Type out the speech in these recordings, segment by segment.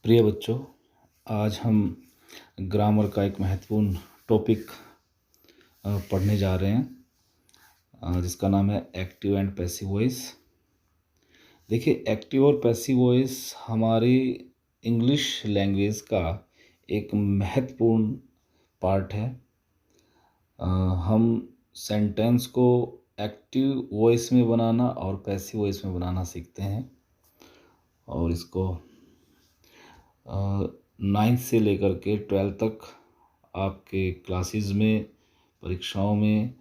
प्रिय बच्चों, आज हम ग्रामर का एक महत्वपूर्ण टॉपिक पढ़ने जा रहे हैं जिसका नाम है एक्टिव एंड पैसिव वॉइस। देखिए, एक्टिव और पैसिव वॉइस हमारी इंग्लिश लैंग्वेज का एक महत्वपूर्ण पार्ट है। हम सेंटेंस को एक्टिव वॉइस में बनाना और पैसिव वॉइस में बनाना सीखते हैं और इसको 9th से लेकर के 12th तक आपके क्लासेस में, परीक्षाओं में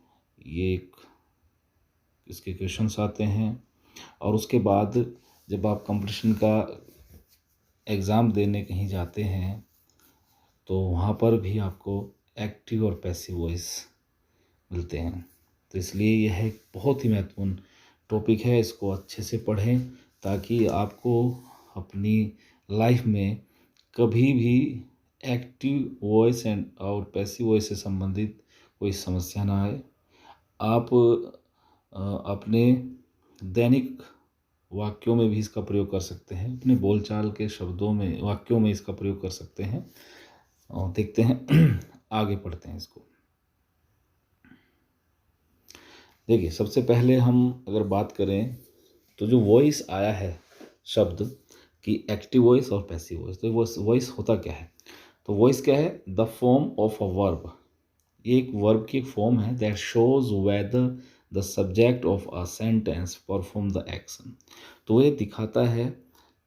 इसके क्वेश्चंस आते हैं। और उसके बाद जब आप कंपटीशन का एग्ज़ाम देने कहीं जाते हैं तो वहाँ पर भी आपको एक्टिव और पैसिव वॉइस मिलते हैं। तो इसलिए यह एक बहुत ही महत्वपूर्ण टॉपिक है। इसको अच्छे से पढ़ें ताकि आपको अपनी लाइफ में कभी भी एक्टिव वॉइस एंड और पैसिव वॉइस से संबंधित कोई समस्या ना आए। आप अपने दैनिक वाक्यों में भी इसका प्रयोग कर सकते हैं, अपने बोलचाल के शब्दों में, वाक्यों में इसका प्रयोग कर सकते हैं। और देखते हैं आगे पढ़ते हैं इसको। देखिए, सबसे पहले हम अगर बात करें तो जो वॉइस आया है शब्द कि एक्टिव वॉइस और पैसिव वॉइस, तो वो वॉइस होता क्या है? तो वॉइस क्या है? The form of a verb. ये एक वर्ब की एक फॉर्म है that shows whether the subject of a sentence perform the action. तो ये दिखाता है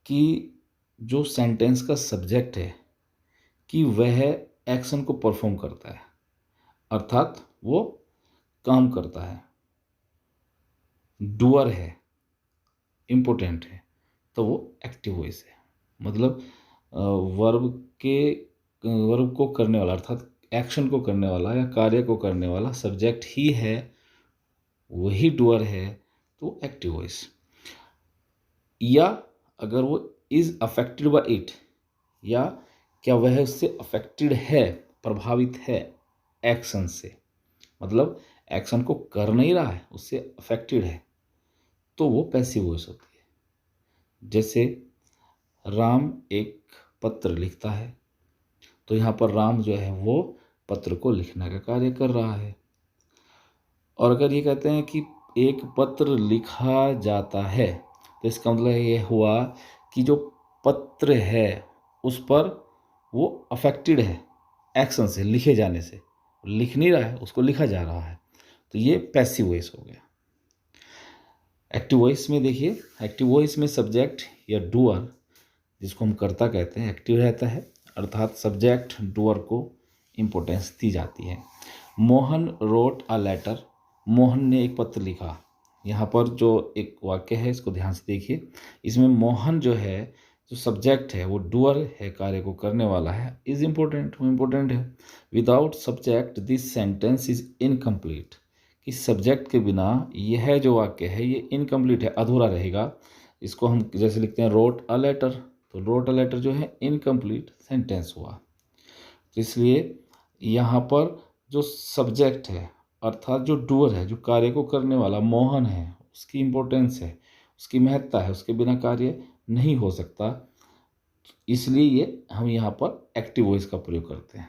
कि जो सेंटेंस का सब्जेक्ट है कि वह एक्शन को परफॉर्म करता है, अर्थात वो काम करता है, डूअर है, इम्पोर्टेंट है, तो वो एक्टिव वॉइस है। मतलब वर्ब को करने वाला, अर्थात एक्शन को करने वाला या कार्य को करने वाला सब्जेक्ट ही है, वही डूअर है, तो एक्टिव वॉइस। या अगर वो इज अफेक्टेड बाय इट, या क्या वह उससे अफेक्टेड है, प्रभावित है एक्शन से, मतलब एक्शन को कर नहीं रहा है, उससे अफेक्टेड है, तो वो पैसिव वॉइस होती है। जैसे राम एक पत्र लिखता है, तो यहाँ पर राम जो है वो पत्र को लिखने का कार्य कर रहा है। और अगर ये कहते हैं कि एक पत्र लिखा जाता है, तो इसका मतलब ये हुआ कि जो पत्र है उस पर वो अफेक्टेड है एक्शन से, लिखे जाने से। लिख नहीं रहा है, उसको लिखा जा रहा है, तो ये पैसिव वॉइस हो गया। एक्टिव वॉइस में देखिए, एक्टिव वॉइस में सब्जेक्ट या डूअर, जिसको हम कर्ता कहते हैं, एक्टिव रहता है, अर्थात सब्जेक्ट डूअर को इम्पोर्टेंस दी जाती है। Mohan wrote a letter. Mohan ने एक पत्र लिखा। यहाँ पर जो एक वाक्य है इसको ध्यान से देखिए। इसमें मोहन जो है, जो सब्जेक्ट है, वो डूअर है, कार्य को करने वाला है, इज इम्पोर्टेंट, वो इम्पोर्टेंट है। Without subject this sentence is incomplete. कि सब्जेक्ट के बिना यह जो वाक्य है ये इनकम्प्लीट है, अधूरा रहेगा। इसको हम जैसे लिखते हैं रोट अ लेटर, तो रोट अ लेटर जो है इनकम्प्लीट सेंटेंस हुआ। तो इसलिए यहाँ पर जो सब्जेक्ट है, अर्थात जो डूअर है, जो कार्य को करने वाला मोहन है, उसकी इम्पोर्टेंस है, उसकी महत्ता है, उसके बिना कार्य नहीं हो सकता। इसलिए ये हम यहाँ पर एक्टिव वॉइस का प्रयोग करते हैं।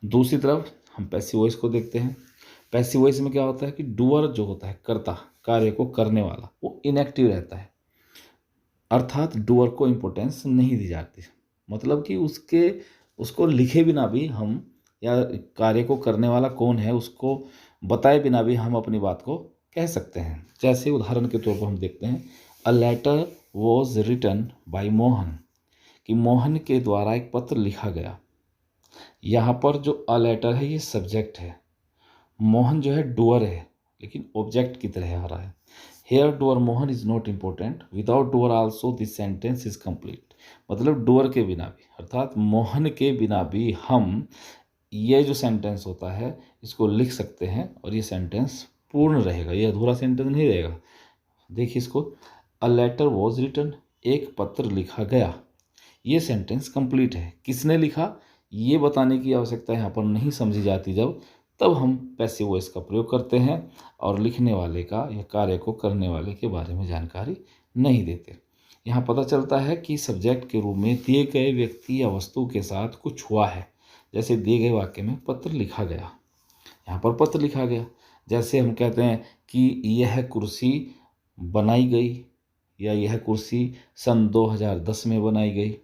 दूसरी तरफ हम पैसिव वॉइस को देखते हैं। पैसिव वॉइस में क्या होता है कि डूअर जो होता है, कर्ता, कार्य को करने वाला, वो इनएक्टिव रहता है, अर्थात डूअर को इम्पोर्टेंस नहीं दी जाती। मतलब कि उसको लिखे बिना भी हम, या कार्य को करने वाला कौन है उसको बताए बिना भी हम अपनी बात को कह सकते हैं। जैसे उदाहरण के तौर पर हम देखते हैं, a letter was written by Mohan, कि मोहन के द्वारा एक पत्र लिखा गया। यहाँ पर जो अ लेटर है ये सब्जेक्ट है, मोहन जो है डूअर है, लेकिन ऑब्जेक्ट की तरह आ रहा है। Here doer Mohan is not important, without doer also this sentence is complete. मतलब डूअर के बिना भी, अर्थात मोहन के बिना भी हम ये जो सेंटेंस होता है इसको लिख सकते हैं और ये सेंटेंस पूर्ण रहेगा, ये अधूरा सेंटेंस नहीं रहेगा। देखिए इसको, अ लेटर वॉज रिटन, एक पत्र लिखा गया, ये सेंटेंस कंप्लीट है। किसने लिखा ये बताने की आवश्यकता यहाँ पर नहीं समझी जाती, जब तब हम पैसिव वॉइस का प्रयोग करते हैं और लिखने वाले का या कार्य को करने वाले के बारे में जानकारी नहीं देते। यहाँ पता चलता है कि सब्जेक्ट के रूप में दिए गए व्यक्ति या वस्तु के साथ कुछ हुआ है। जैसे दिए गए वाक्य में पत्र लिखा गया, यहाँ पर पत्र लिखा गया। जैसे हम कहते हैं कि यह कुर्सी बनाई गई या यह कुर्सी सन 2010 में बनाई गई।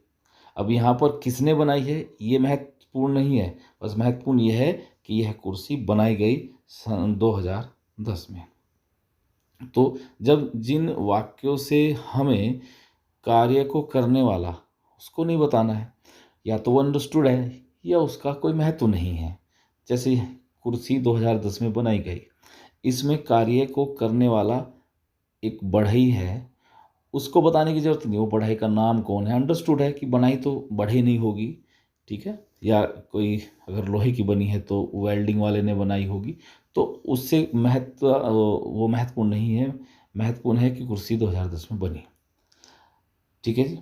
अब यहाँ पर किसने बनाई है ये महत्वपूर्ण नहीं है, बस महत्वपूर्ण यह है कि यह कुर्सी बनाई गई सन 2010 में। तो जब जिन वाक्यों से हमें कार्य को करने वाला उसको नहीं बताना है, या तो वो अंडरस्टूड है या उसका कोई महत्व नहीं है। जैसे कुर्सी 2010 में बनाई गई, इसमें कार्य को करने वाला एक बढ़ई है, उसको बताने की ज़रूरत नहीं, वो बढ़ई का नाम कौन है, अंडरस्टूड है कि बनाई तो बढ़ई नहीं होगी, ठीक है। या कोई अगर लोहे की बनी है तो वेल्डिंग वाले ने बनाई होगी, तो उससे वो महत्वपूर्ण नहीं है। महत्वपूर्ण है कि कुर्सी 2010 में बनी, ठीक है जी।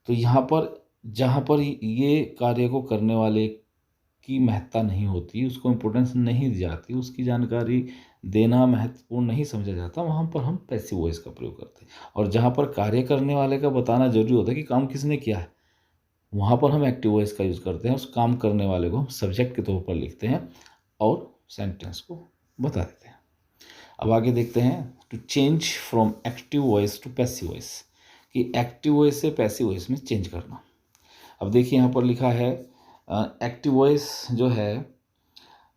तो यहाँ पर जहाँ पर ये कार्य को करने वाले की महत्ता नहीं होती, उसको इम्पोर्टेंस नहीं दी जाती, उसकी जानकारी देना महत्वपूर्ण नहीं समझा जाता, वहाँ पर हम पैसिव वॉइस का प्रयोग करते हैं। और जहाँ पर कार्य करने वाले का बताना जरूरी होता है कि काम किसने किया है, वहाँ पर हम एक्टिव वॉइस का यूज़ करते हैं। उस काम करने वाले को हम सब्जेक्ट के तौर पर लिखते हैं और सेंटेंस को बता देते हैं। अब आगे देखते हैं to change from active voice to passive voice, कि एक्टिव वॉइस से पैसिव वॉइस में चेंज करना। अब देखिए यहाँ पर लिखा है एक्टिव वॉइस जो है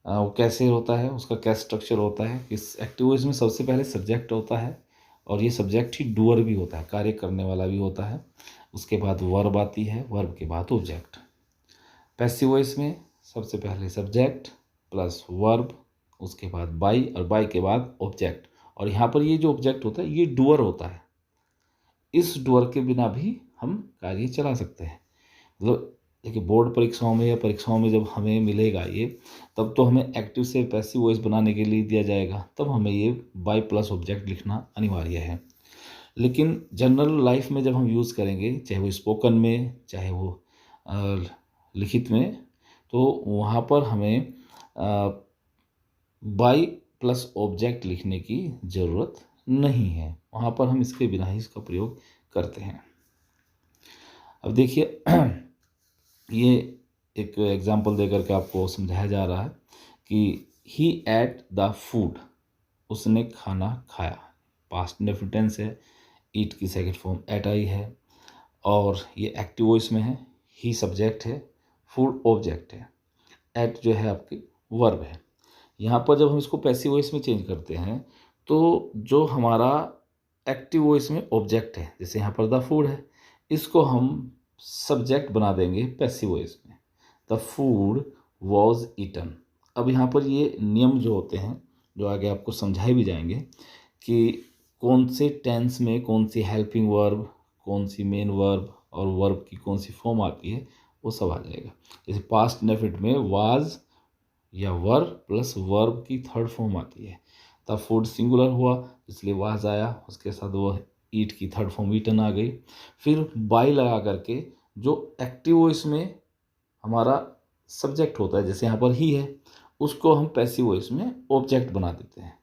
वो कैसे होता है, उसका क्या स्ट्रक्चर होता है। इस एक्टिव वॉइस में सबसे पहले सब्जेक्ट होता है, और ये सब्जेक्ट ही डूअर भी होता है, कार्य करने वाला भी होता है। उसके बाद वर्ब आती है, वर्ब के बाद ऑब्जेक्ट। पैसिव वॉइस में सबसे पहले सब्जेक्ट प्लस वर्ब, उसके बाद बाई, और बाई के बाद ऑब्जेक्ट। और यहाँ पर ये जो ऑब्जेक्ट होता है ये डूअर होता है। इस डूअर के बिना भी हम कार्य चला सकते हैं। मतलब देखिए बोर्ड परीक्षाओं में या परीक्षाओं में जब हमें मिलेगा ये, तब तो हमें एक्टिव से पैसिव वॉइस बनाने के लिए दिया जाएगा, तब हमें ये बाय प्लस ऑब्जेक्ट लिखना अनिवार्य है। लेकिन जनरल लाइफ में जब हम यूज़ करेंगे, चाहे वो स्पोकन में चाहे वो लिखित में, तो वहाँ पर हमें बाय प्लस ऑब्जेक्ट लिखने की ज़रूरत नहीं है, वहाँ पर हम इसके बिना ही इसका प्रयोग करते हैं। अब देखिए ये एक एग्जाम्पल देकर के आपको समझाया जा रहा है कि ही एट द फूड, उसने खाना खाया। पास्ट इंडेफिनिट टेंस है, ईट की सेकंड फॉर्म एट आई है, और ये एक्टिव वॉइस में है। ही सब्जेक्ट है, फूड ऑब्जेक्ट है, एट जो है आपकी वर्ब है। यहाँ पर जब हम इसको पैसिव वॉइस में चेंज करते हैं, तो जो हमारा एक्टिव वॉइस में ऑब्जेक्ट है, जैसे यहाँ पर द फूड है, इसको हम सब्जेक्ट बना देंगे पैसिव वॉइस में। The food was eaten. अब यहाँ पर ये नियम जो होते हैं, जो आगे आपको समझाए भी जाएंगे, कि कौन से टेंस में कौन सी हेल्पिंग वर्ब, कौन सी मेन वर्ब, और वर्ब की कौन सी फॉर्म आती है, वो सब आ जाएगा। जैसे पास्ट इंडेफिनिट में वाज या वर प्लस वर्ब की थर्ड फॉर्म आती है। द फूड सिंगुलर हुआ इसलिए वाज आया, उसके साथ वो ईट की थर्ड फॉर्म ईटन आ गई। फिर बाई लगा करके जो एक्टिव वॉइस में हमारा सब्जेक्ट होता है, जैसे यहाँ पर ही है, उसको हम पैसिव वॉइस में ऑब्जेक्ट बना देते हैं।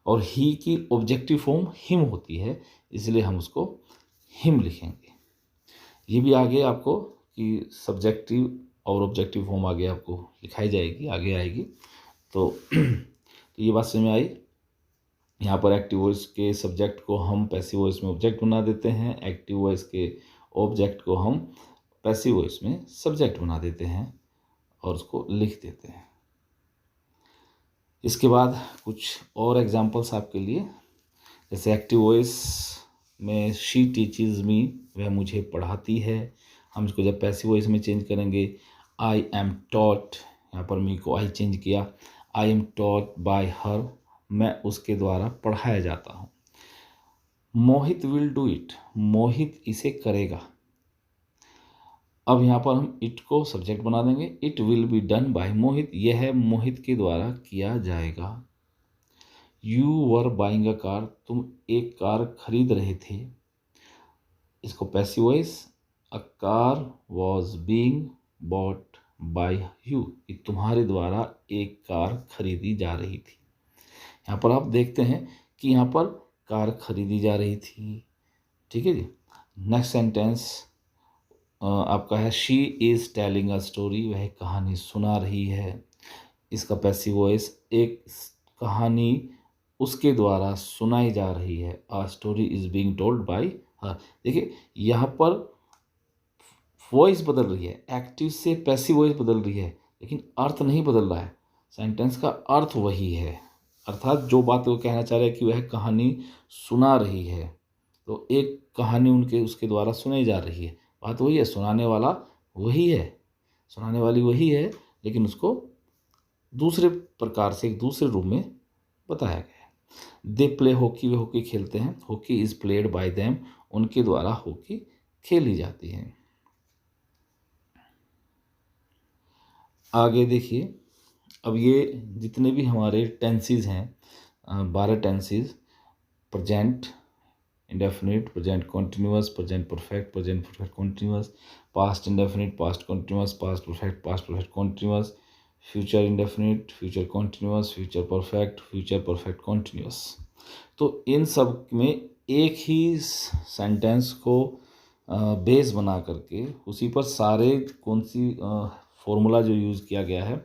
और ही की ऑब्जेक्टिव फॉर्म हिम होती है, इसलिए हम उसको हिम लिखेंगे। ये भी आगे आपको कि सब्जेक्टिव और ऑब्जेक्टिव फॉर्म आगे आपको लिखाई जाएगी, आगे आएगी। तो ये बात समझ में आई। यहाँ पर एक्टिव वॉइस के सब्जेक्ट को हम पैसिव वॉइस में ऑब्जेक्ट बना देते हैं, एक्टिव वॉइस के ऑब्जेक्ट को हम पैसिव वॉइस में सब्जेक्ट बना देते हैं और उसको लिख देते हैं। इसके बाद कुछ और एग्जांपल्स आपके लिए, जैसे एक्टिव वॉइस में शी टीचेस मी, वह मुझे पढ़ाती है। हम इसको जब पैसिव वॉइस में चेंज करेंगे, आई एम टॉट, यहाँ पर मी को आई चेंज किया, आई एम टॉट बाय हर, मैं उसके द्वारा पढ़ाया जाता हूँ। मोहित विल डू इट, मोहित इसे करेगा। अब यहाँ पर हम इट को सब्जेक्ट बना देंगे, it will be done by Mohit, यह मोहित के द्वारा किया जाएगा। You were buying a car, तुम एक कार खरीद रहे थे। इसको passive voice, a car was being bought by you, तुम्हारे द्वारा एक कार खरीदी जा रही थी। यहाँ पर आप देखते हैं कि यहाँ पर कार खरीदी जा रही थी, ठीक है जी। नेक्स्ट सेंटेंस आपका है she is telling a story, वह कहानी सुना रही है। इसका पैसिव वॉइस, एक कहानी उसके द्वारा सुनाई जा रही है। A story is being told by her. देखिए यहाँ पर वॉइस बदल रही है, एक्टिव से पैसिव वॉइस बदल रही है, लेकिन अर्थ नहीं बदल रहा है। सेंटेंस का अर्थ वही है, अर्थात जो बात वो कहना चाह रहे हैं कि वह कहानी सुना रही है, तो एक कहानी उनके उसके द्वारा सुनाई जा रही है। बात वही है, सुनाने वाला वही है, सुनाने वाली वही है, लेकिन उसको दूसरे प्रकार से एक दूसरे रूप में बताया गया है। They play hockey, way hockey खेलते हैं। Hockey is played by them, उनके द्वारा हॉकी खेली जाती है। आगे देखिए, अब ये जितने भी हमारे टेंसेस हैं, 12 tenses, present indefinite, present continuous, present perfect continuous, past indefinite, past continuous, past perfect continuous, future indefinite, future continuous, future perfect continuous. तो इन सब में एक ही सेंटेंस को बेस बना करके उसी पर सारे कौन सी फॉर्मूला जो यूज़ किया गया है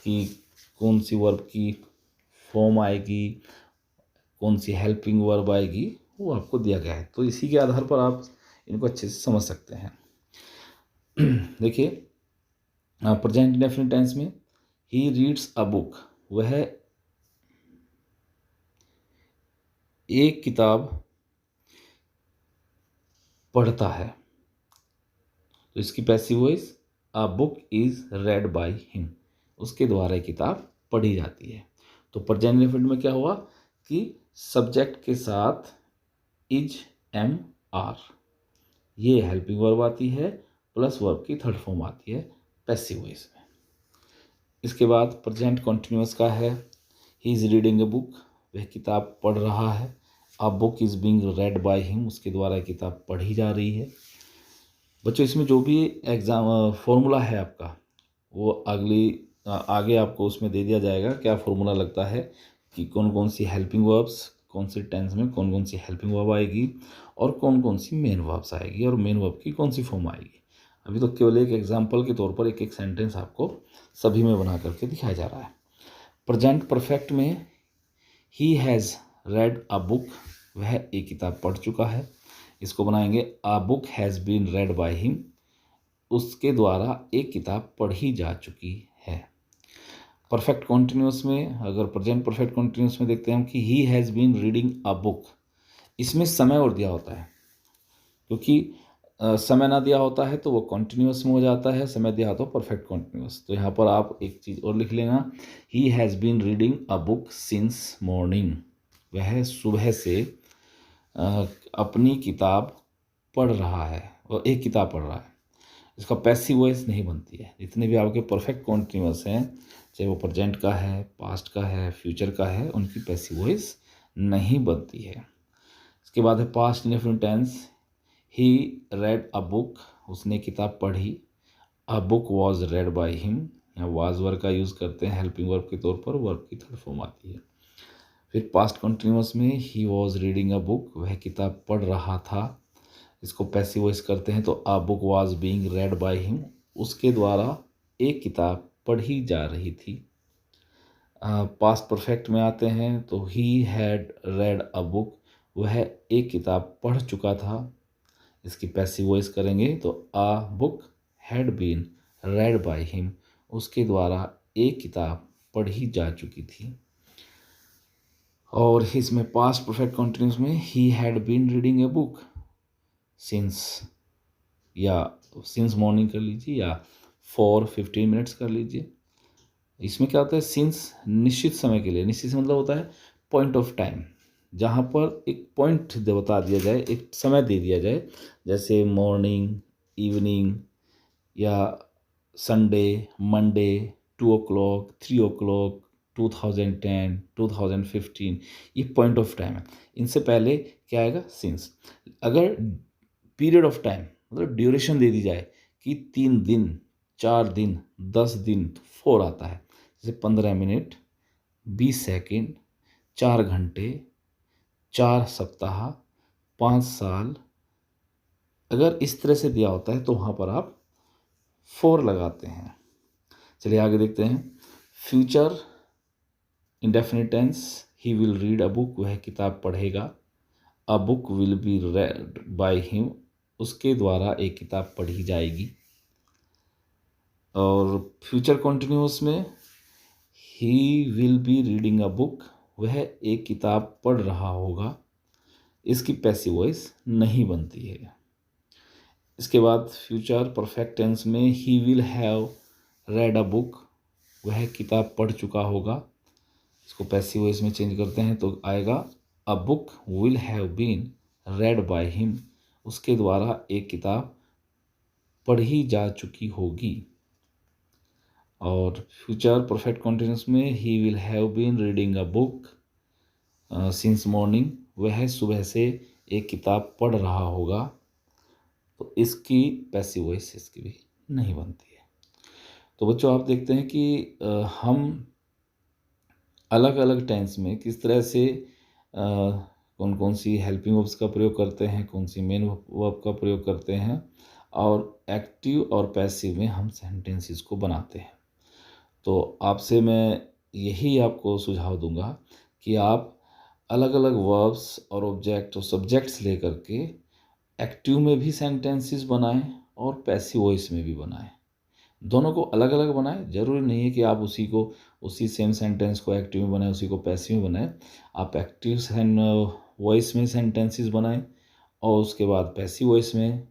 कि कौन सी वर्ब की फॉर्म आएगी, कौन सी हेल्पिंग वर्ब आएगी, वो आपको दिया गया है। तो इसी के आधार पर आप इनको अच्छे से समझ सकते हैं। देखिए प्रेजेंट इंडेफिनिट टेंस में ही रीड्स अ बुक, वह एक किताब पढ़ता है। तो इसकी passive voice a book is red by him, उसके द्वारा एक किताब पढ़ी जाती है। तो प्रेजेंट इंडेफिनिट में क्या हुआ कि सब्जेक्ट के साथ इज एम आर, ये हेल्पिंग वर्ब आती है, प्लस वर्ब की थर्ड फॉर्म आती है पैसिव वॉइस में। इसके बाद प्रेजेंट कॉन्टिन्यूअस का है he is reading a book, वह किताब पढ़ रहा है। A book is being red by him, उसके द्वारा किताब पढ़ी जा रही है। बच्चों इसमें जो भी एग्जाम फॉर्मूला है आपका, वो आगे आपको उसमें दे दिया जाएगा। क्या फॉर्मूला लगता है कि कौन कौन सी हेल्पिंग वर्ब्स, कौन से टेंस में कौन कौन सी हेल्पिंग वर्ब आएगी और कौन कौन सी मेन वर्ब्स आएगी और मेन वर्ब की कौन सी फॉर्म आएगी। अभी तो केवल एक एग्जाम्पल के तौर पर एक एक सेंटेंस आपको सभी में बना करके दिखाया जा रहा है। प्रेजेंट परफेक्ट में he has read a book, वह एक किताब पढ़ चुका है। इसको बनाएंगे a book has been read by him, उसके द्वारा एक किताब पढ़ी जा चुकी है। परफेक्ट कॉन्टिन्यूअस में, अगर प्रेजेंट परफेक्ट कॉन्टिन्यूअस में देखते हैं हम कि he has been reading a book, इसमें समय और दिया होता है, क्योंकि समय ना दिया होता है तो वो कॉन्टिन्यूअस में हो जाता है, समय दिया होता है परफेक्ट कॉन्टिन्यूअस। तो यहाँ पर आप एक चीज़ और लिख लेना, he has been reading a book since morning, वह सुबह से अपनी किताब पढ़ रहा है और एक किताब पढ़ रहा है। इसका पैसिव वॉइस नहीं बनती है। जितने भी आपके परफेक्ट कॉन्टिन्यूअस हैं, चाहे वो प्रेजेंट का है, पास्ट का है, फ्यूचर का है, उनकी पैसिव वॉइस नहीं बनती है। इसके बाद है past indefinite tense, he read a book, उसने किताब पढ़ी। A book was read by him, यहाँ वाज वर्ब का यूज़ करते हैं हेल्पिंग वर्ब के तौर पर, वर्ब की थर्ड फॉर्म आती है। फिर पास्ट कंटिन्यूअस में he was reading a book, वह किताब पढ़ रहा था। इसको पैसिव वॉइस करते हैं तो a book was being red by him, उसके द्वारा एक किताब पढ़ी जा रही थी। पास्ट परफेक्ट में आते हैं तो he had read a book, वह एक किताब पढ़ चुका था। इसकी पैसिव वॉइस करेंगे तो a book had been read by him, उसके द्वारा एक किताब पढ़ी जा चुकी थी। और इसमें पास्ट परफेक्ट कंटिन्यूस में he had been reading a book since, या सिंस मॉर्निंग कर लीजिए या फॉर 15 मिनट्स कर लीजिए। इसमें क्या होता है, सिंस निश्चित समय के लिए, निश्चित मतलब होता है पॉइंट ऑफ टाइम, जहाँ पर एक पॉइंट बता दिया जाए, एक समय दे दिया जाए, जैसे मॉर्निंग, इवनिंग या संडे, मंडे, 2 o'clock, 3 o'clock, 2010, 2015, ये पॉइंट ऑफ टाइम है। इनसे पहले क्या आएगा, सिंस। अगर पीरियड ऑफ टाइम मतलब ड्यूरेशन दे दी जाए कि 3 दिन, 4 दिन, 10 दिन, तो 4 आता है। जैसे 15 मिनट, 20 सेकेंड, 4 घंटे, 4 सप्ताह, 5 साल, अगर इस तरह से दिया होता है तो वहाँ पर आप फॉर लगाते हैं। चलिए आगे देखते हैं। Future indefinite tense, he will read a book, वह किताब पढ़ेगा। A book will be read by him, उसके द्वारा एक किताब पढ़ी जाएगी। और फ्यूचर कॉन्टिन्यूअस में he will be reading a book, वह एक किताब पढ़ रहा होगा। इसकी पैसिव वॉइस नहीं बनती है। इसके बाद फ्यूचर परफेक्ट टेंस में he will have read a book, वह किताब पढ़ चुका होगा। इसको पैसिव वॉइस में चेंज करते हैं तो आएगा a book will have been read by him, उसके द्वारा एक किताब पढ़ी जा चुकी होगी। और फ्यूचर परफेक्ट कॉन्टिन्यूअस में he will have been reading a book since morning, वह सुबह से एक किताब पढ़ रहा होगा। तो इसकी पैसिव वॉइस इसकी भी नहीं बनती है। तो बच्चों आप देखते हैं कि हम अलग अलग टेंस में किस तरह से कौन कौन सी हेल्पिंग वर्ब्स का प्रयोग करते हैं, कौन सी मेन वर्ब का प्रयोग करते हैं, और एक्टिव और पैसिव में हम सेंटेंसेस को बनाते हैं। तो आपसे मैं यही आपको सुझाव दूंगा कि आप अलग अलग वर्ब्स और ऑब्जेक्ट और सब्जेक्ट्स लेकर के एक्टिव में भी सेंटेंसेस बनाएं और पैसिव वॉइस में भी बनाएं। दोनों को अलग अलग बनाएं। ज़रूरी नहीं है कि आप उसी सेम सेंटेंस को एक्टिव में बनाएं, उसी को पैसिव में बनाएं। आप एक्टिव वॉइस में सेंटेंसेस बनाएं और उसके बाद पैसिव वॉइस में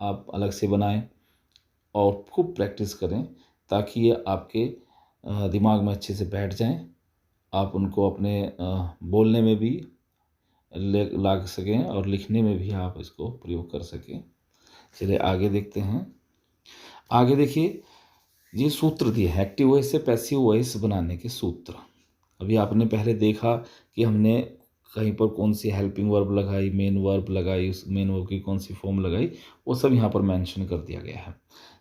आप अलग से बनाएं और खूब प्रैक्टिस करें ताकि ये आपके दिमाग में अच्छे से बैठ जाएं। आप उनको अपने बोलने में भी ला सकें और लिखने में भी आप इसको प्रयोग कर सकें। चलिए आगे देखते हैं। आगे देखिए, ये सूत्र दिए हैं एक्टिव वॉइस से पैसिव वॉइस बनाने के सूत्र। अभी आपने पहले देखा कि हमने कहीं पर कौन सी हेल्पिंग वर्ब लगाई, मेन वर्ब लगाई, उस मेन वर्ब की कौन सी फॉर्म लगाई, वो सब यहाँ पर मेंशन कर दिया गया है।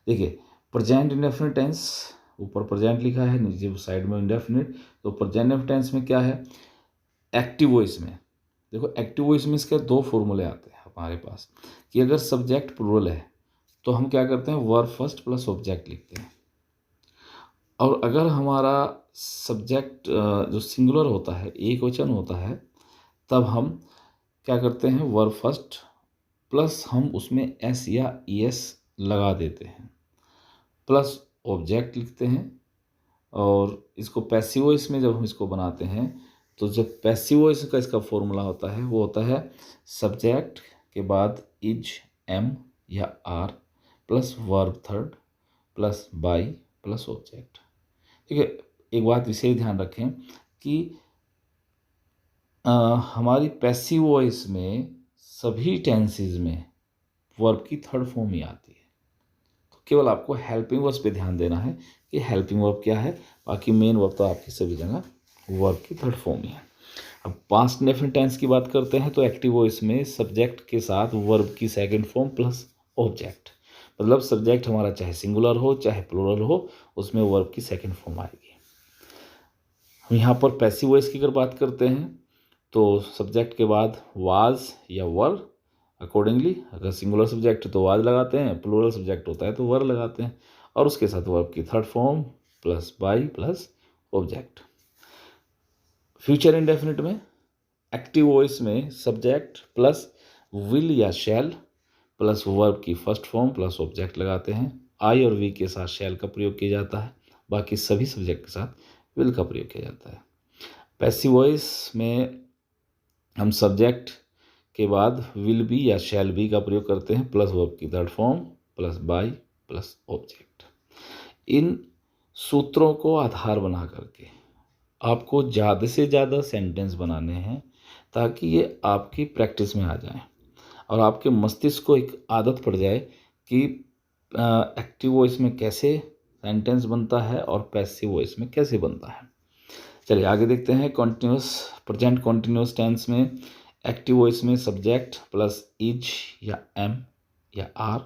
देखिए प्रेजेंट इंडेफिनिट टेंस, ऊपर प्रेजेंट लिखा है, नीचे साइड में इंडेफिनिट। तो प्रेजेंट इंडेफिनिट टेंस में क्या है, एक्टिव वॉइस में देखो, एक्टिव वॉइस में इसके दो फॉर्मूले आते हैं हमारे पास कि अगर सब्जेक्ट प्लुरल है तो हम क्या करते हैं, वर्ब फर्स्ट प्लस ऑब्जेक्ट लिखते हैं। और अगर हमारा सब्जेक्ट जो सिंगुलर होता है, एक वचन होता है, तब हम क्या करते हैं, वर्ब फर्स्ट प्लस हम उसमें एस या ईएस लगा देते हैं, प्लस ऑब्जेक्ट लिखते हैं। और इसको पैसिव वॉइस में जब हम इसको बनाते हैं तो जब पैसिव वॉइस का इसका फॉर्मूला होता है वो होता है सब्जेक्ट के बाद इज, एम या are plus verb third plus by plus object. ठीक है, एक बात विशेष ध्यान रखें कि हमारी पैसिव वॉइस में सभी टेंसेस में वर्ब की थर्ड फॉर्म ही आती है। तो केवल आपको हेल्पिंग वर्ब्स पे ध्यान देना है कि हेल्पिंग वर्ब क्या है, बाकी मेन वर्ब तो आपकी सभी जगह वर्ब की थर्ड फॉर्म ही है। अब पास्ट इंडेफिनिट टेंस की बात करते हैं तो एक्टिव वॉइस में सब्जेक्ट के साथ वर्ब की सेकंड फॉर्म प्लस ऑब्जेक्ट, मतलब सब्जेक्ट हमारा चाहे सिंगुलर हो चाहे प्लुरल हो, उसमें वर्ब की सेकंड फॉर्म आएगी। हम यहाँ पर पैसिव वॉइस की अगर बात करते हैं तो सब्जेक्ट के बाद वाज या वर, अकॉर्डिंगली अगर सिंगुलर सब्जेक्ट तो वाज लगाते हैं, प्लुरल सब्जेक्ट होता है तो वर लगाते हैं, और उसके साथ वर्ब की third form plus by plus object. Future indefinite में एक्टिव वॉइस में सब्जेक्ट प्लस विल या शैल प्लस वर्ब की फर्स्ट फॉर्म प्लस ऑब्जेक्ट लगाते हैं। आई और वी के साथ शैल का प्रयोग किया जाता है, बाकी सभी सब्जेक्ट के साथ विल का प्रयोग किया जाता है। पैसिव वॉइस में हम सब्जेक्ट के बाद विल बी या शैल बी का प्रयोग करते हैं प्लस वर्ब की third form plus by plus object. इन सूत्रों को आधार बना करके आपको ज़्यादा से ज़्यादा सेंटेंस बनाने हैं ताकि ये आपकी प्रैक्टिस में आ जाए और आपके मस्तिष्क को एक आदत पड़ जाए कि एक्टिव वॉइस में कैसे सेंटेंस बनता है और पैसिव वॉइस में कैसे बनता है। चलिए आगे देखते हैं। कॉन्टिन्यूस प्रेजेंट कॉन्टिन्यूस टेंस में एक्टिव वॉइस में सब्जेक्ट प्लस इज या एम या आर,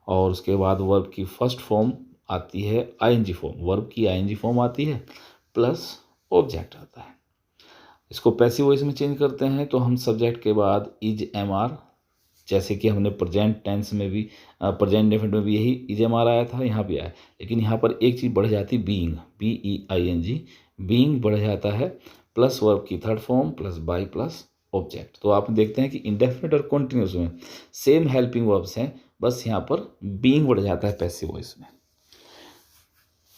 और उसके बाद वर्ब की फर्स्ट फॉर्म आती है आईएनजी फॉर्म, वर्ब की आईएनजी फॉर्म आती है प्लस ऑब्जेक्ट आता है। इसको पैसिव वॉइस में चेंज करते हैं तो हम सब्जेक्ट के बाद इज एम आर जैसे कि हमने प्रेजेंट टेंस में भी प्रेजेंट डेफिनेट में भी यही इजेमार आया था, यहाँ भी आया, लेकिन यहाँ पर एक चीज़ बढ़ जाती, बीइंग, BEING, बीइंग बढ़ जाता है प्लस वर्ब की third form plus by plus object. तो आप देखते हैं कि इंडेफिनिट और कॉन्टिन्यूस में सेम हेल्पिंग वर्ब्स हैं, बस यहाँ पर बीइंग बढ़ जाता है पैसिव वॉइस में।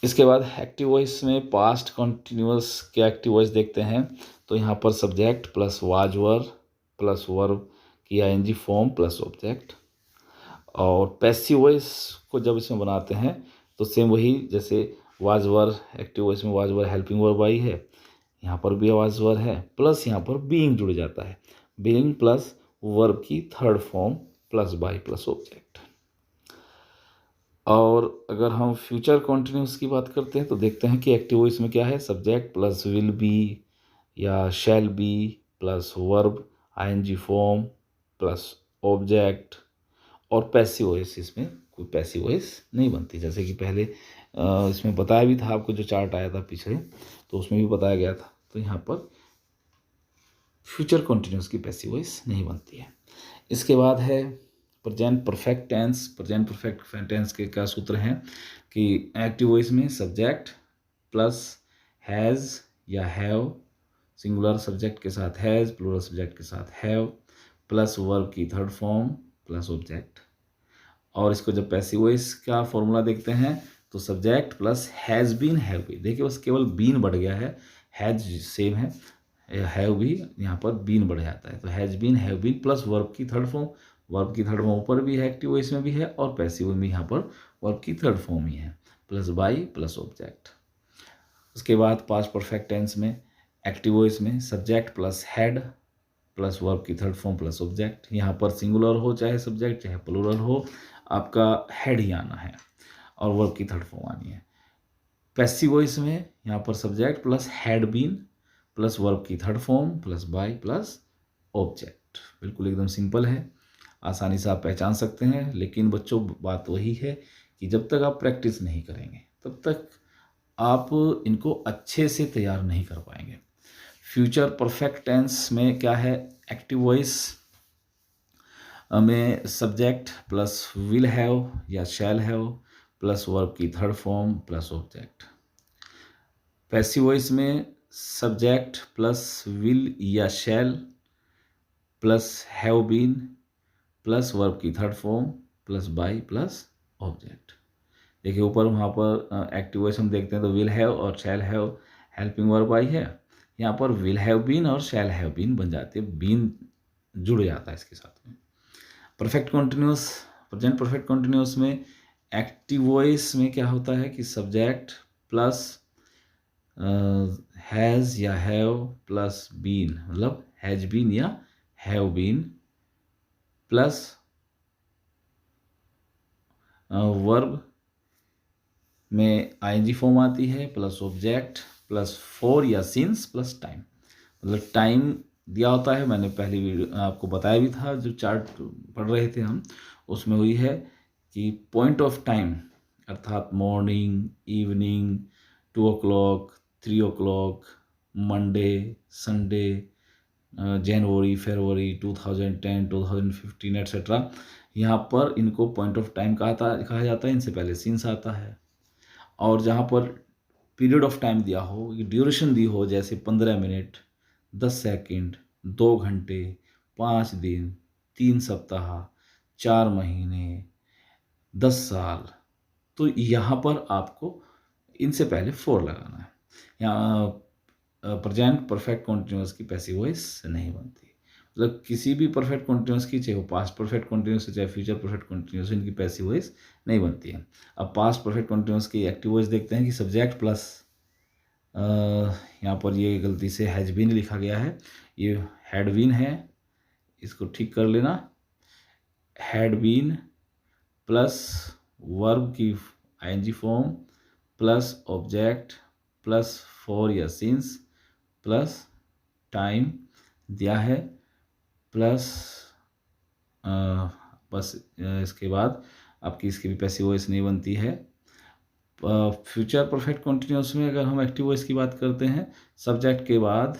इसके बाद एक्टिव वॉइस में पास्ट कॉन्टिन्यूस के एक्टिव वॉइस देखते हैं, तो यहाँ पर subject plus was were plus verb की ING फॉर्म प्लस ऑब्जेक्ट। और पैसिव वॉइस को जब इसमें बनाते हैं तो सेम वही, जैसे वाज वर एक्टिव वॉइस में was were helping verb I है, यहाँ पर भी वाज वर है, प्लस यहाँ पर बीइंग जुड़ जाता है, बीइंग प्लस वर्ब की third form plus by plus object. और अगर हम फ्यूचर कॉन्टिन्यूस की बात करते हैं तो देखते हैं कि एक्टिव वॉइस में क्या है, सब्जेक्ट प्लस विल बी या shall be plus verb ING form plus object. और पैसिव वॉइस, इसमें कोई पैसिव वॉइस नहीं बनती, जैसे कि पहले इसमें बताया भी था आपको, जो चार्ट आया था पिछले, तो उसमें भी बताया गया था। तो यहाँ पर फ्यूचर कॉन्टिन्यूस की पैसिव वॉइस नहीं बनती है। इसके बाद है present perfect tense. Present perfect tense के क्या सूत्र हैं कि एक्टिव वॉइस में सब्जेक्ट प्लस हैज़ या हैव, सिंगुलर सब्जेक्ट के साथ हैज़, प्लूरल सब्जेक्ट के साथ हैव, प्लस वर्ब की थर्ड फॉर्म प्लस ऑब्जेक्ट। और इसको जब पैसिव वॉइस का फॉर्मूला देखते हैं तो subject plus has been have been, देखिए बस केवल बीन बढ़ गया है, हैज़ सेम है, हैव भी यहाँ पर बीन बढ़ जाता है, तो has been have been plus verb की थर्ड फॉर्म, वर्ब की थर्ड फॉर्म ऊपर भी है एक्टिव वॉइस में भी है, और पैसिव में यहाँ पर वर्ब की थर्ड फॉर्म ही है, प्लस बाई प्लस ऑब्जेक्ट। उसके बाद पास्ट परफेक्ट टेंस में एक्टिव वॉइस में subject plus had plus verb की थर्ड फॉर्म प्लस ऑब्जेक्ट। यहाँ पर सिंगुलर हो चाहे सब्जेक्ट, चाहे प्लूरल हो, आपका हैड ही आना है और वर्ब की थर्ड फॉर्म आनी है। पैसिव वॉइस में यहाँ पर subject plus had been plus verb की third form plus by plus object. बिल्कुल एकदम सिंपल है, आसानी से आप पहचान सकते हैं, लेकिन बच्चों बात वही है कि जब तक आप प्रैक्टिस नहीं करेंगे तब तक आप इनको अच्छे से तैयार नहीं कर पाएंगे। फ्यूचर परफेक्ट टेंस में क्या है, एक्टिव वॉइस में सब्जेक्ट प्लस विल हैव या शैल हैव प्लस वर्ब की third form plus object. Passive voice में सब्जेक्ट प्लस विल या shall plus have been plus verb की third form plus by plus object. देखिए ऊपर वहाँ पर एक्टिव वॉइस हम देखते हैं तो विल हैव और shall have helping verb I है, यहाँ पर विल हैव बीन और शैल हैव बीन बन जाते हैं, बीन जुड़ जाता है इसके साथ में। Perfect continuous, present perfect continuous में एक्टिव वॉइस में क्या होता है कि सब्जेक्ट प्लस हैज़ या हैव प्लस बीन, मतलब हैज बीन या हैव बीन प्लस वर्ब में ING फॉर्म आती है प्लस ऑब्जेक्ट प्लस फॉर या सिंस प्लस टाइम, मतलब टाइम दिया होता है। मैंने पहली वीडियो आपको बताया भी था, जो चार्ट पढ़ रहे थे हम, उसमें वही है कि पॉइंट ऑफ टाइम अर्थात morning, evening, 2 o'clock, 3 o'clock, Monday, Sunday, जनवरी, फरवरी 2010, 2015 एट्सेट्रा, यहाँ पर इनको पॉइंट ऑफ टाइम कहा जाता है, इनसे पहले सिंस आता है। और जहाँ पर पीरियड ऑफ टाइम दिया हो, ये ड्यूरेशन दी हो, जैसे 15 मिनट, 10 सेकंड, 2 घंटे, 5 दिन, 3 सप्ताह, 4 महीने, 10 साल, तो यहाँ पर आपको इनसे पहले फॉर लगाना है। यहाँ प्रेजेंट परफेक्ट कॉन्टिन्यूस की पैसिव वॉइस नहीं बनती, मतलब किसी भी परफेक्ट कॉन्टिन्यूस की, चाहे वो पास्ट परफेक्ट कॉन्टिन्यूस है चाहे फ्यूचर परफेक्ट कॉन्टिन्यूस, इनकी पैसिव वॉइस नहीं बनती है। अब पास्ट परफेक्ट कॉन्टिन्यूस की एक्टिव वॉइस देखते हैं कि सब्जेक्ट प्लस, यहाँ पर ये गलती से हैज बीन लिखा गया है, ये हैड बीन है, इसको ठीक कर लेना। हैड बीन प्लस वर्ब की ING form plus object plus for या सिंस प्लस टाइम दिया है प्लस बस इसके बाद आपकी इसकी भी पैसिव वॉइस नहीं बनती है। फ्यूचर परफेक्ट कॉन्टिन्यूस में अगर हम एक्टिव वॉइस की बात करते हैं, सब्जेक्ट के बाद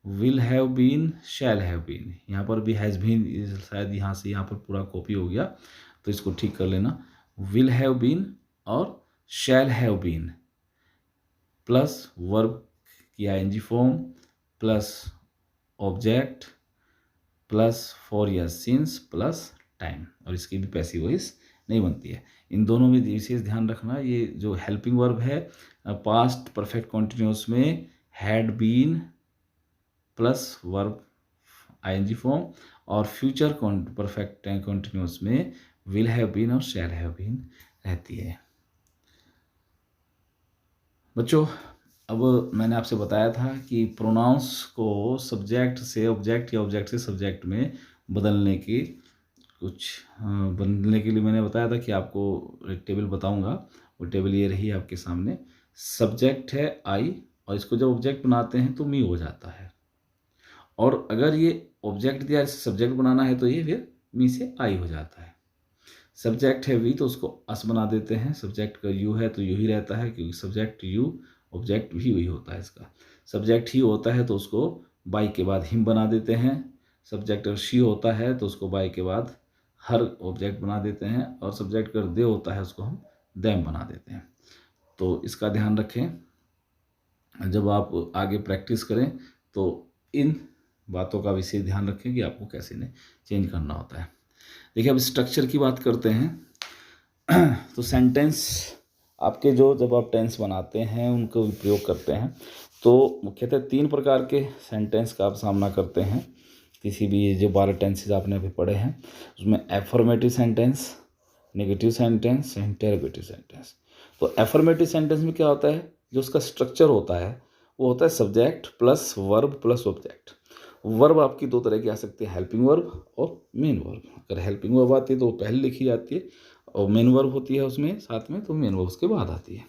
will have been, shall have been, यहाँ पर भी हैज़ बीन शायद यहाँ से यहाँ पर पूरा कॉपी हो गया, तो इसको ठीक कर लेना। विल हैव बीन और shall have been plus verb की ING form plus object plus for या सिंस प्लस टाइम, और इसकी भी पैसिव वॉइस नहीं बनती है। इन दोनों में विशेष ध्यान रखना, ये जो हेल्पिंग वर्ब है पास्ट परफेक्ट कॉन्टिन्यूअस में had been plus verb ING form, और फ्यूचर परफेक्ट कॉन्टिन्यूअस में विल हैव बीन और शैल हैव बीन रहती है। बच्चों, अब मैंने आपसे बताया था कि प्रोनाउंस को सब्जेक्ट से ऑब्जेक्ट या ऑब्जेक्ट से सब्जेक्ट में बदलने की बदलने के लिए मैंने बताया था कि आपको एक टेबल बताऊंगा। वो टेबल ये रही आपके सामने। सब्जेक्ट है आई, और इसको जब ऑब्जेक्ट बनाते हैं तो मी हो जाता है, और अगर ये ऑब्जेक्ट दिया सब्जेक्ट बनाना है तो ये फिर मी से आई हो जाता है। सब्जेक्ट है वी तो उसको अस बना देते हैं, सब्जेक्ट का यू है तो यू ही रहता है, क्योंकि सब्जेक्ट यू ऑब्जेक्ट भी वही होता है इसका। सब्जेक्ट ही होता है तो उसको बाई के बाद हिम बना देते हैं। सब्जेक्ट अगर शी होता है तो उसको बाई के बाद हर ऑब्जेक्ट बना देते हैं, और सब्जेक्ट अगर दे होता है उसको हम देम बना देते हैं। तो इसका ध्यान रखें, जब आप आगे प्रैक्टिस करें तो इन बातों का विशेष ध्यान रखें कि आपको कैसे इन्हें चेंज करना होता है। देखिए, अब स्ट्रक्चर की बात करते हैं। तो सेंटेंस आपके जो जब आप टेंस बनाते हैं उनको प्रयोग करते हैं तो मुख्यतः 3 प्रकार के सेंटेंस का आप सामना करते हैं। किसी भी जो 12 टेंसेज आपने अभी पढ़े हैं उसमें affirmative sentence, negative sentence, interrogative sentence. तो एफर्मेटिव सेंटेंस में क्या होता है, जो उसका स्ट्रक्चर होता है वो होता है subject plus verb plus object. Verb आपकी 2 तरह की आ सकती है, हेल्पिंग वर्ब और मेन वर्ब। अगर हेल्पिंग वर्ब आती है तो वो पहले लिखी जाती है, और मेन वर्ब होती है उसमें साथ में तो मेन वर्ब उसके बाद आती है।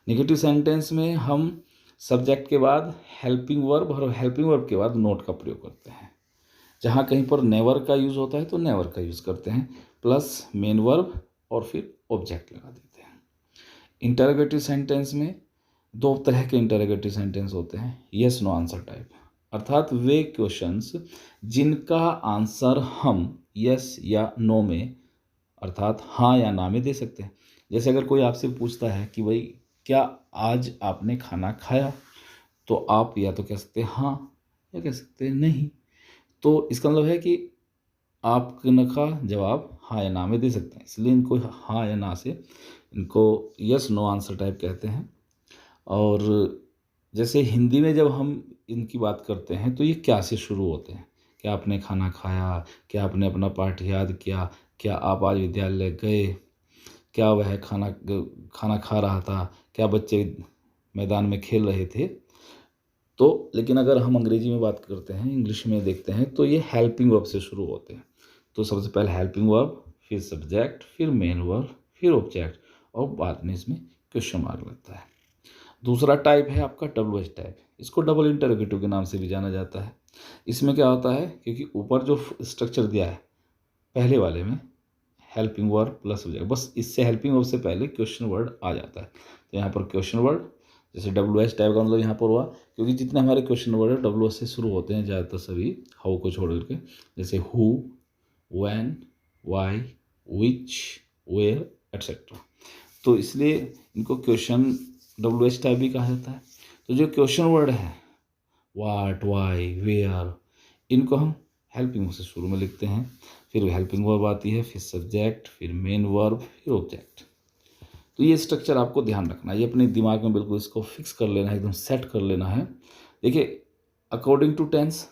नेगेटिव सेंटेंस में हम सब्जेक्ट के बाद हेल्पिंग वर्ब और हेल्पिंग वर्ब के बाद नोट का प्रयोग करते हैं। जहाँ कहीं पर नेवर का यूज़ होता है तो नेवर का यूज़ करते हैं, प्लस मेन वर्ब और फिर ऑब्जेक्ट लगा देते हैं। इंटरोगेटिव सेंटेंस में 2 तरह के इंटरोगेटिव सेंटेंस होते हैं, यस नो आंसर टाइप, अर्थात वे क्वेश्चंस जिनका आंसर हम यस या नो में अर्थात हाँ या ना में दे सकते हैं। जैसे अगर कोई आपसे पूछता है कि भाई क्या आज आपने खाना खाया, तो आप या तो कह सकते हैं हाँ या कह सकते हैं नहीं। तो इसका मतलब है कि आप का जवाब हाँ या ना में दे सकते हैं, इसलिए इनको हाँ या ना से इनको यस नो आंसर टाइप कहते हैं। और जैसे हिंदी में जब हम इनकी बात करते हैं तो ये क्या से शुरू होते हैं, क्या आपने खाना खाया, क्या आपने अपना पाठ याद किया, क्या आप आज विद्यालय गए, क्या वह खाना खा रहा था, क्या बच्चे मैदान में खेल रहे थे। तो लेकिन अगर हम अंग्रेजी में बात करते हैं, इंग्लिश में देखते हैं तो ये हेल्पिंग वर्ब से शुरू होते हैं। तो सबसे पहले हेल्पिंग वर्ब, फिर सब्जेक्ट, फिर मेन वर्ब, फिर ऑब्जेक्ट, और बाद में इसमें क्वेश्चन मार्क लगता है। दूसरा टाइप है आपका WH टाइप, इसको डबल इंटरोगेटिव के नाम से भी जाना जाता है। इसमें क्या होता है, क्योंकि ऊपर जो स्ट्रक्चर दिया है पहले वाले में हेल्पिंग वर्ब प्लस सब्जेक्ट, बस इससे हेल्पिंग वर्ब से पहले क्वेश्चन वर्ड आ जाता है। तो यहाँ पर क्वेश्चन वर्ड, जैसे WH टाइप का मतलब यहाँ पर हुआ, क्योंकि जितने हमारे क्वेश्चन वर्ड है WH से शुरू होते हैं ज़्यादातर सभी, हाउ को छोड़ करके, जैसे who, when, why, which, where etcetera. तो इसलिए इनको क्वेश्चन WH टाइप भी कहा जाता है। तो जो क्वेश्चन वर्ड है वाट, वाई, वेयर, इनको हम हेल्पिंग वर्ब से शुरू में लिखते हैं, फिर हेल्पिंग वर्ब आती है, फिर सब्जेक्ट, फिर मेन वर्ब, फिर ऑब्जेक्ट। तो ये स्ट्रक्चर आपको ध्यान रखना है, ये अपने दिमाग में बिल्कुल इसको फिक्स कर लेना है, एकदम सेट कर लेना है। देखिए, according to tense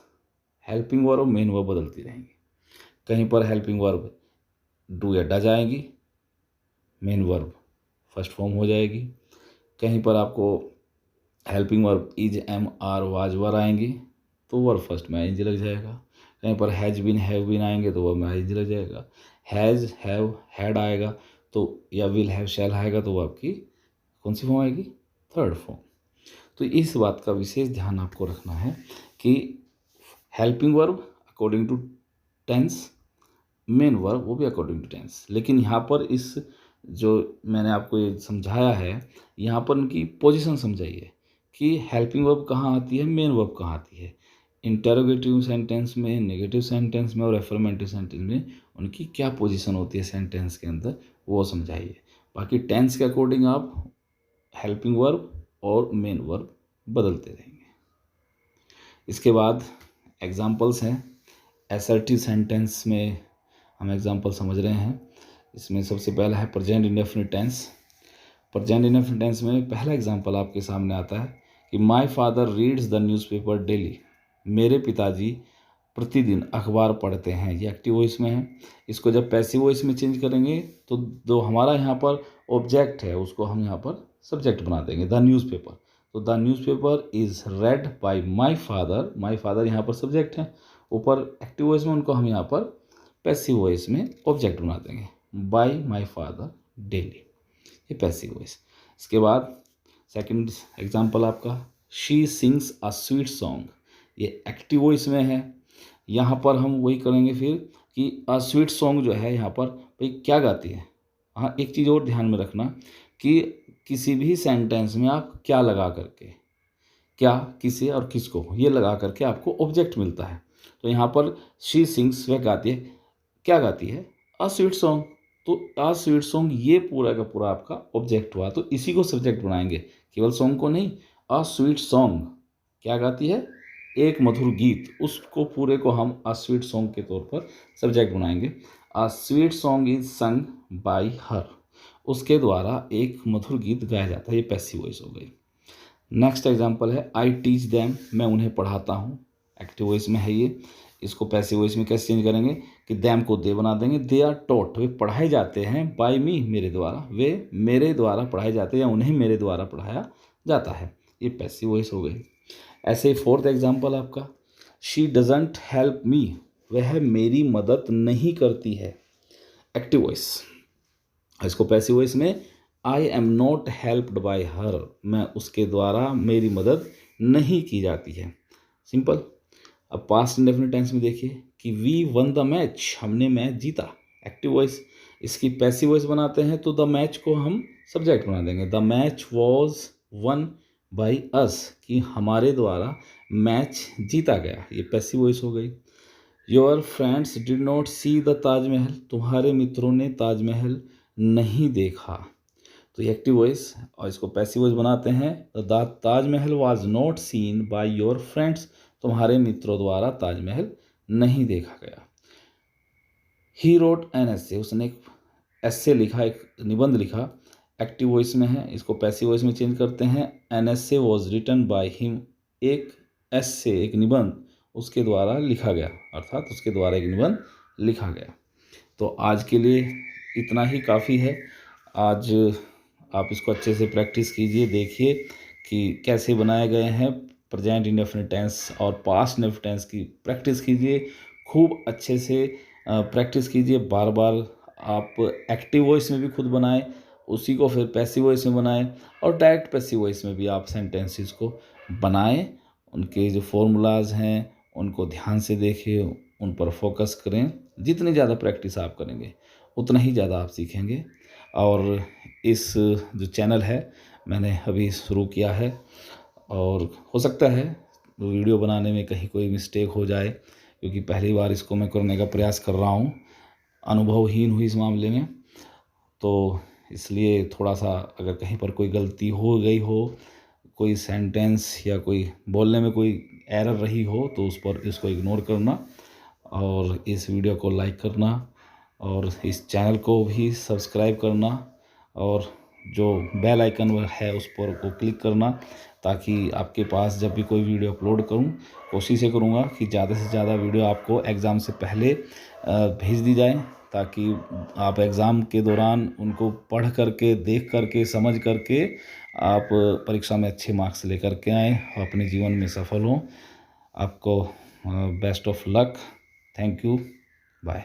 helping verb और मेन वर्ब बदलती रहेंगी। कहीं पर हेल्पिंग वर्ब डू या डज आएगी, मेन वर्ब फर्स्ट फॉर्म हो जाएगी। कहीं पर आपको helping verb is, am, are, was, were आएंगी तो वर्ब फर्स्ट में आईएनजी लग जाएगा। कहीं पर हैज बीन, हैव बीन आएंगे तो वर्ब में आईएनजी लग जाएगा। हैज़, हैव, हैड आएगा तो, या विल हैव, शैल आएगा तो वो आपकी कौन सी फॉर्म आएगी, थर्ड फॉर्म। तो इस बात का विशेष ध्यान आपको रखना है कि helping verb according to tense, main verb वो भी अकॉर्डिंग टू टेंस। लेकिन यहाँ पर इस जो मैंने आपको ये समझाया है, यहाँ पर उनकी पोजीशन समझाइए कि हेल्पिंग वर्ब कहाँ आती है, मेन वर्ब कहाँ आती है। इंटरोगेटिव सेंटेंस में, नेगेटिव सेंटेंस में और एफर्मेटिव सेंटेंस में उनकी क्या पोजीशन होती है सेंटेंस के अंदर, वो समझाइए। बाकी टेंस के अकॉर्डिंग आप हेल्पिंग वर्ब और मेन वर्ब बदलते रहेंगे। इसके बाद एग्जाम्पल्स हैं। असर्टिव सेंटेंस में हम एग्जाम्पल समझ रहे हैं। इसमें सबसे पहला है present indefinite tense. Present indefinite tense में पहला एग्जाम्पल आपके सामने आता है कि my father reads the newspaper daily. मेरे पिताजी प्रतिदिन अखबार पढ़ते हैं। ये एक्टिव वॉइस में है। इसको जब पैसिव वॉइस में चेंज करेंगे तो जो हमारा यहाँ पर ऑब्जेक्ट है उसको हम यहाँ पर सब्जेक्ट बना देंगे, द न्यूज़पेपर। तो the newspaper is red bye my father. My father यहाँ पर सब्जेक्ट है, ऊपर एक्टिव वॉइस में उनको हम यहाँ पर पैसिव वॉइस में ऑब्जेक्ट बना देंगे, बाय माई फादर डेली। ये पैसिव वॉइस। इसके बाद सेकंड एग्जांपल आपका, she sings a sweet song. ये एक्टिव वॉइस में है। यहाँ पर हम वही करेंगे फिर कि अ स्वीट सॉन्ग जो है यहाँ पर भाई क्या गाती है। हाँ, एक चीज़ और ध्यान में रखना कि किसी भी सेंटेंस में आप क्या लगा करके, क्या, किसे और किसको, ये लगा करके आपको ऑब्जेक्ट मिलता है। तो यहाँ पर शी सिंग्स, वह गाती है, क्या गाती है, अ स्वीट सॉन्ग। तो अ स्वीट सॉन्ग ये पूरा का पूरा आपका ऑब्जेक्ट हुआ, तो इसी को सब्जेक्ट बनाएंगे, केवल सॉन्ग को नहीं। अ स्वीट सॉन्ग क्या गाती है, एक मधुर गीत, उसको पूरे को हम अ स्वीट सॉन्ग के तौर पर सब्जेक्ट बनाएंगे। A sweet song is sung by हर, उसके द्वारा एक मधुर गीत गाया जाता है। ये पैसिव वॉइस हो गई। नेक्स्ट एग्जांपल है आई टीच देम, मैं उन्हें पढ़ाता हूँ। एक्टिव वॉइस में है ये। इसको पैसिव वॉइस में कैसे चेंज करेंगे कि देम को दे बना देंगे। दे आर टॉट, वे पढ़ाए जाते हैं, बाय मी, मेरे द्वारा, वे मेरे द्वारा पढ़ाए जाते हैं या उन्हें मेरे द्वारा पढ़ाया जाता है। ये पैसिव वॉइस हो गई। ऐसे ही फोर्थ एग्जांपल आपका, शी डजंट हेल्प मी, वह मेरी मदद नहीं करती है। Active voice. इसको पैसिव वॉइस में I am not helped bye हर, मैं उसके द्वारा मेरी मदद नहीं की जाती है। सिंपल। अब पास्ट इंडेफिनिट टेंस में देखिए कि वी वन द मैच, हमने मैच जीता। Active voice. इसकी पैसिव वॉइस बनाते हैं तो द मैच को हम सब्जेक्ट बना देंगे, the match was one by us, कि हमारे द्वारा मैच जीता गया। ये पैसिव वॉइस हो गई। Your friends did not see the Taj Mahal, तुम्हारे मित्रों ने ताजमहल नहीं देखा। तो ये एक्टिव वॉइस। और इसको पैसिव वॉइस बनाते हैं, the Taj Mahal was not seen by your friends, तुम्हारे मित्रों द्वारा ताजमहल नहीं देखा गया। ही रोट एन एसे, उसने एक एसे लिखा, एक निबंध लिखा। एक्टिव वॉइस में है। इसको पैसिव वॉइस में चेंज करते हैं, an essay was written by him, एक एसे, एक निबंध उसके द्वारा लिखा गया, अर्थात उसके द्वारा एक निबंध लिखा गया। तो आज के लिए इतना ही काफ़ी है। आज आप इसको अच्छे से प्रैक्टिस कीजिए, देखिए कि कैसे बनाए गए हैं प्रेजेंट इंडेफिनिट टेंस और पास्ट इंडेफिनिट टेंस की प्रैक्टिस कीजिए, खूब अच्छे से प्रैक्टिस कीजिए। बार बार आप एक्टिव वॉइस में भी खुद बनाएं, उसी को फिर पैसिव वॉइस में बनाएं और डायरेक्ट पैसिव वॉइस में भी आप सेंटेंसेस को बनाएं। उनके जो फॉर्मूलाज हैं उनको ध्यान से देखें, उन पर फोकस करें। जितनी ज़्यादा प्रैक्टिस आप करेंगे उतना ही ज़्यादा आप सीखेंगे। और इस जो चैनल है मैंने अभी शुरू किया है और हो सकता है वीडियो बनाने में कहीं कोई मिस्टेक हो जाए, क्योंकि पहली बार इसको मैं करने का प्रयास कर रहा हूँ, अनुभवहीन हुई इस मामले में। तो इसलिए थोड़ा सा अगर कहीं पर कोई गलती हो गई हो, कोई सेंटेंस या कोई बोलने में कोई एरर रही हो, तो उस पर इसको इग्नोर करना और इस वीडियो को लाइक करना और इस चैनल को भी सब्सक्राइब करना और जो बेल आइकन है उस पर को क्लिक करना, ताकि आपके पास जब भी कोई वीडियो अपलोड करूं, कोशिश ये करूंगा कि ज़्यादा से ज़्यादा वीडियो आपको एग्ज़ाम से पहले भेज दी जाए, ताकि आप एग्ज़ाम के दौरान उनको पढ़ करके, देख करके, समझ करके आप परीक्षा में अच्छे मार्क्स लेकर के आएँ और अपने जीवन में सफल हों। आपको best of luck. Thank you. Bye.